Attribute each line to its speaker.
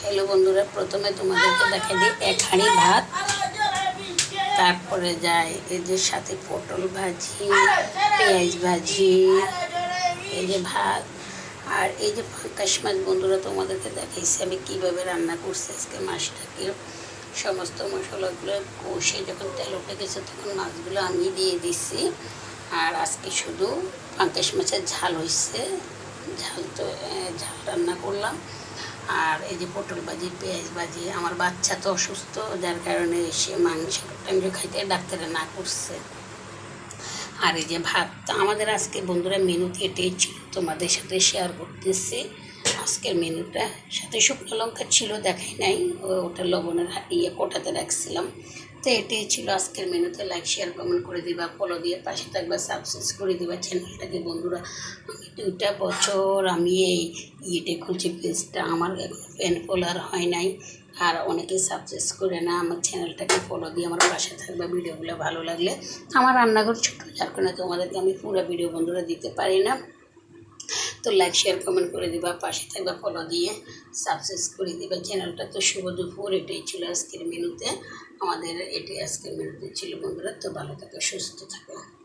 Speaker 1: Hello বন্ধুরা, প্রথমে তোমাদেরকে দেখাই দিই এক হাঁড়ি ভাত, তারপরে যায় এই যে সাথে পটল ভাজি, পেঁয়াজ ভাজি, এই যে ভাত, আর এই যে পাঙ্কাশ মাছ। বন্ধুরা তোমাদেরকে দেখাইছি আমি কীভাবে রান্না করছি আজকে মাছটাকে। সমস্ত মশলাগুলো কষে যখন তেল উঠে গেছে তখন মাছগুলো আমি দিয়ে দিছি। আর আজকে শুধু পাঙ্কাশ মাছের ঝাল হয়েছে, ঝাল তো ঝাল রান্না করলাম। আর এই যে পটল ভাজি, পেঁয়াজ ভাজি। আমার বাচ্চা তো অসুস্থ, যার কারণে সে মাংস খাইতে ডাক্তারে না করছে। আর এই যে ভাত। আমাদের আজকে বন্ধুরা মেনুতে এটাই ছিল, তোমাদের সাথে শেয়ার করতেছি আজকের মেনুটা। সাথে শুকনো লঙ্কা ছিল, দেখাই নাই, ওটা লবণের কোটাতে রাখছিলাম। তো এটাই ছিল আজকের মেনুতে। লাইক শেয়ার কমেন্ট করে দিবা, ফলো দিয়ে পাশে থাকবা, সাবস্ক্রাইব করে দিবা চ্যানেলটাকে। বন্ধুরা আমি 2টা বছর আমি এই ইয়েটে খুলছি পেজটা, আমার এখন ফ্যান ফলোয়ার হয় নাই। আর অনেকেই সাবস্ক্রাইব করে না, আমার চ্যানেলটাকে ফলো দিয়ে আমার পাশে থাকবে। ভিডিওগুলো ভালো লাগলে, আমার রান্নাঘর ছোটো, যার কারণে তোমাদেরকে আমি পুরো ভিডিও বন্ধুরা দিতে পারি না। তো লাইক শেয়ার কমেন্ট করে দিবা, পাশে থাকবা, ফলো দিয়ে সাবস্ক্রাইব করে দিবা চ্যানেলটা। তো শুভ দুপুর। এটাই ছিল আজকের মেনুতে, আমাদের এটাই আজকের মেনুতে ছিল বন্ধুরা। তো ভালো থাকো, সুস্থ থাকো।